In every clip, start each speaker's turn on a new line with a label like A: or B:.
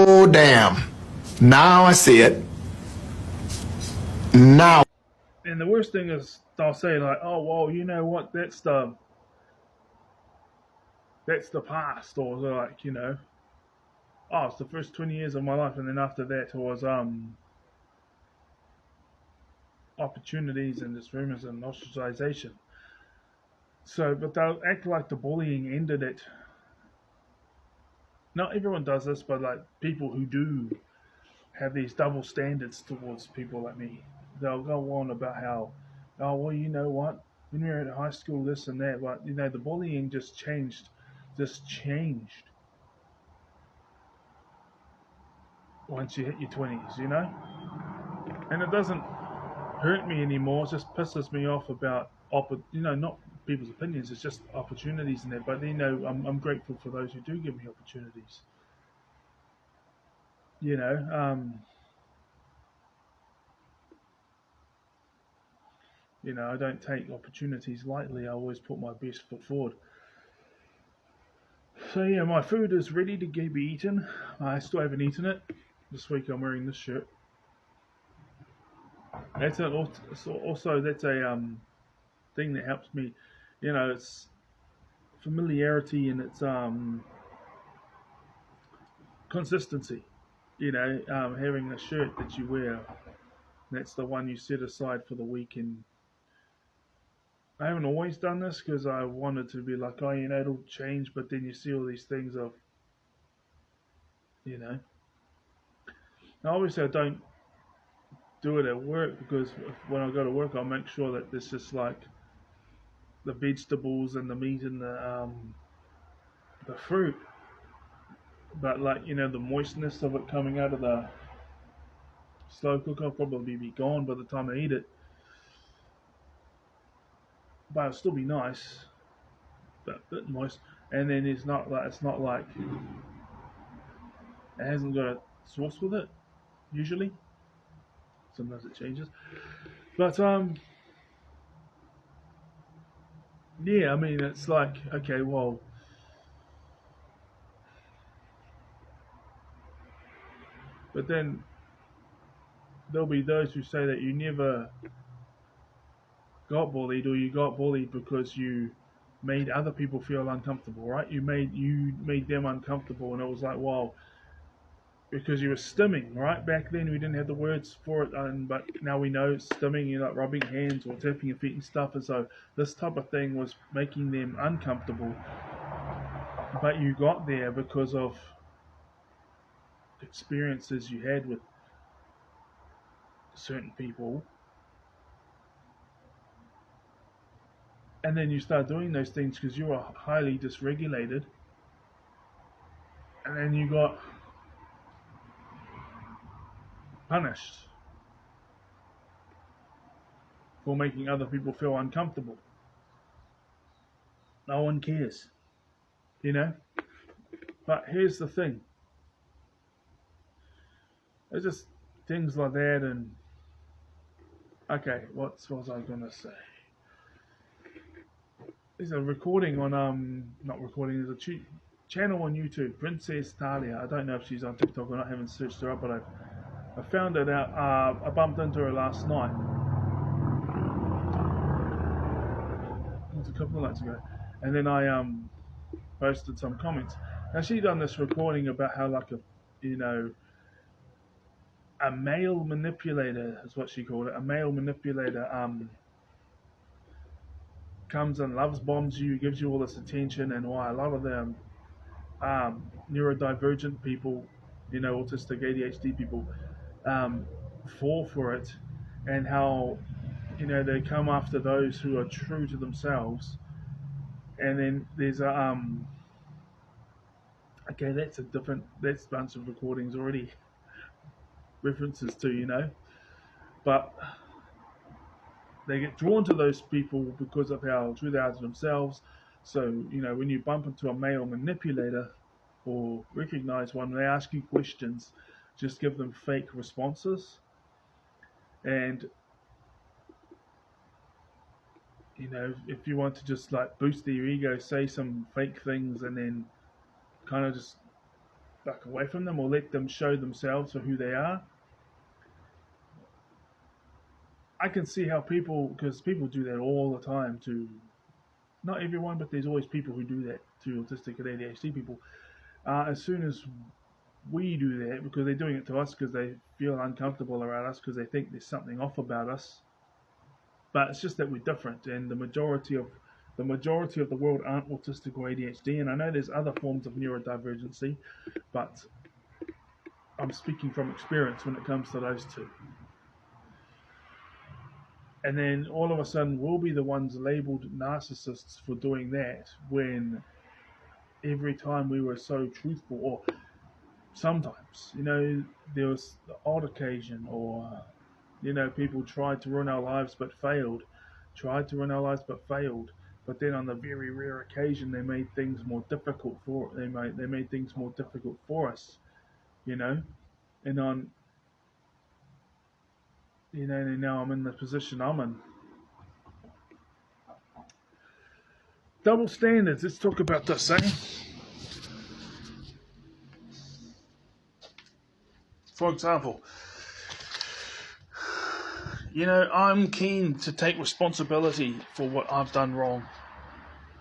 A: Oh, damn. Now I see it. Now.
B: And the worst thing is they'll say like, "Oh, well, you know what? That's the past," or they're like, "Oh, it's the first 20 years of my life," and then after that was opportunities and just rumors and ostracization. So, but they'll act like the bullying ended it. Not everyone does this, but like people who do have these double standards towards people like me. They'll go on about how, oh, well, you know what? When we were at high school, this and that, but the bullying just changed once you hit your 20s. And it doesn't hurt me anymore. It just pisses me off about, not people's opinions. It's just opportunities in there. But I'm grateful for those who do give me opportunities. You know, I don't take opportunities lightly. I always put my best foot forward. So yeah, my food is ready to be eaten. I still haven't eaten it. This week I'm wearing this shirt. That's an also that's a thing that helps me. It's familiarity and it's consistency. Having a shirt that you wear, that's the one you set aside for the week. And I haven't always done this because I wanted to be like, oh, it'll change. But then you see all these things of, you know. Now, obviously, I don't do it at work because when I go to work, I'll make sure that there's just like the vegetables and the meat and the fruit. But like the moistness of it coming out of the slow cooker will probably be gone by the time I eat it. But it'll still be nice, but a bit moist. And then it's not like it hasn't got a sauce with it. Usually, sometimes it changes. But yeah. I mean, it's like okay, well, but then there'll be those who say that you never got bullied or you got bullied because you made other people feel uncomfortable, right? You made them uncomfortable, and it was like, wow, because you were stimming, right? Back then we didn't have the words for it, but now we know stimming. You're like rubbing hands or tapping your feet and stuff, and so this type of thing was making them uncomfortable. But you got there because of experiences you had with certain people, and then you start doing those things because you were highly dysregulated, and then you got punished for making other people feel uncomfortable. No one cares, you know. But here's the thing: it's just things like that, and okay, what was I gonna say? There's a recording on not recording. There's a channel on YouTube, Princess Talia. I don't know if she's on TikTok or not. I haven't searched her up, but I found it out. I bumped into her last night. It was a couple of nights ago, and then I posted some comments. Now she done this recording about how like you know a male manipulator is what she called it. A male manipulator comes and loves bombs you, gives you all this attention, and why a lot of them neurodivergent people, autistic ADHD people, um, fall for it, and how they come after those who are true to themselves. And then there's a okay, that's a bunch of recordings already references to but they get drawn to those people because of how true they are to themselves. So, when you bump into a male manipulator or recognize one, they ask you questions, just give them fake responses. And, if you want to just like boost their ego, say some fake things and then kind of just back away from them or let them show themselves for who they are. I can see how people, because people do that all the time to, not everyone, but there's always people who do that to autistic and ADHD people. As soon as we do that, because they're doing it to us because they feel uncomfortable around us because they think there's something off about us. But it's just that we're different, and the majority of the world aren't autistic or ADHD. And I know there's other forms of neurodivergency, but I'm speaking from experience when it comes to those two. And then all of a sudden we'll be the ones labeled narcissists for doing that, when every time we were so truthful, or sometimes, there was the odd occasion, or, people tried to ruin our lives but failed, but then on the very rare occasion they made things more difficult for us, and on, and now I'm in the position I'm in. Double standards, let's talk about this, eh? For example, I'm keen to take responsibility for what I've done wrong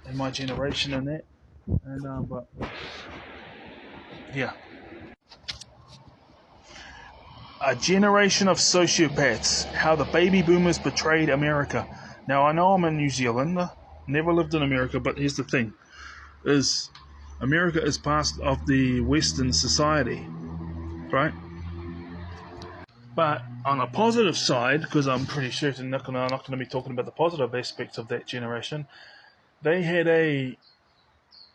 B: in my generation and that. But yeah. A generation of sociopaths, how the baby boomers betrayed America. Now, I know I'm in New Zealand, never lived in America, but here's the thing, is America is part of the Western society, right? But on a positive side, because I'm pretty certain I'm not going to be talking about the positive aspects of that generation, they had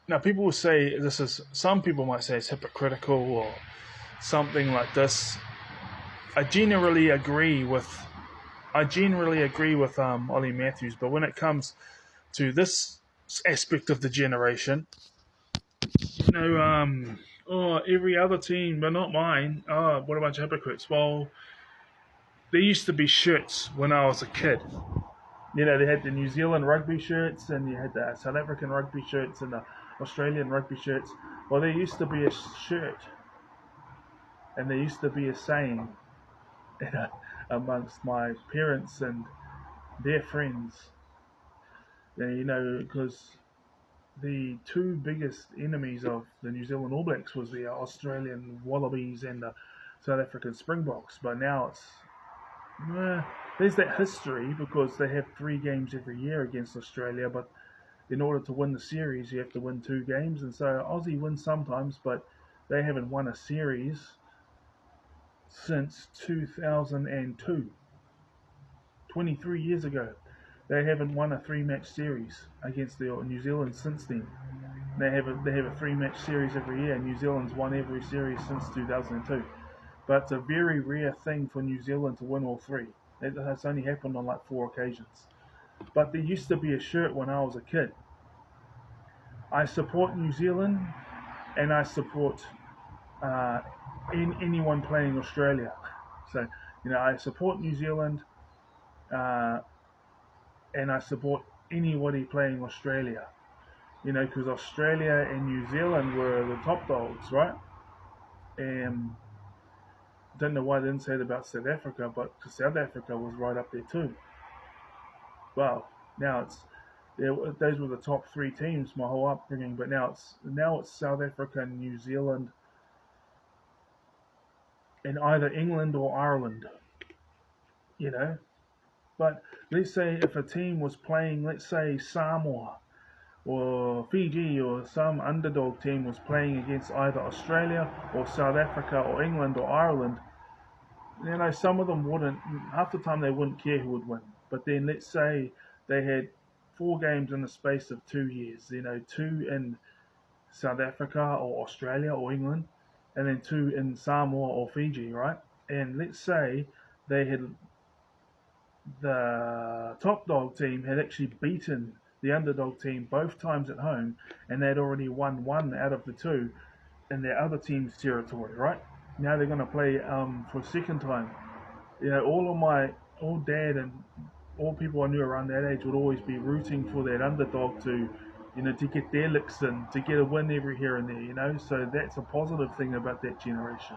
B: now people will say some people might say it's hypocritical or something like this. I generally agree with Ollie Matthews, but when it comes to this aspect of the generation, every other team, but not mine. Oh, what a bunch of hypocrites. Well, there used to be shirts when I was a kid. They had the New Zealand rugby shirts, and you had the South African rugby shirts and the Australian rugby shirts. Well, there used to be a shirt, and there used to be a saying amongst my parents and their friends. Because the two biggest enemies of the New Zealand All Blacks was the Australian Wallabies and the South African Springboks. But now there's that history, because they have 3 games every year against Australia, but in order to win the series you have to win 2 games, and so Aussie wins sometimes, but they haven't won a series since 2002, 23 years ago. They haven't won a 3-match series against New Zealand since then. They have a 3-match series every year, and New Zealand's won every series since 2002. But it's a very rare thing for New Zealand to win all 3. It has only happened on like 4 occasions. But there used to be a shirt when I was a kid. I support New Zealand, and I support anyone playing Australia. So, I support New Zealand, and I support anybody playing Australia. Because Australia and New Zealand were the top dogs, right? And don't know why I didn't say it about South Africa, but South Africa was right up there too. Well, now those were the top 3 teams my whole upbringing, but now it's South Africa and New Zealand, and either England or Ireland. But let's say if a team was playing, let's say Samoa or Fiji, or some underdog team was playing against either Australia or South Africa or England or Ireland, some of them wouldn't, half the time they wouldn't care who would win. But then let's say they had 4 games in the space of 2 years, 2 in South Africa or Australia or England, and then 2 in Samoa or Fiji, right? And let's say the top dog team had actually beaten the underdog team both times at home, and they'd already won 1 out of the 2 in their other team's territory, right? Now they're going to play for a second time. All dad and all people I knew around that age would always be rooting for that underdog to, to get their licks in, to get a win every here and there, So that's a positive thing about that generation.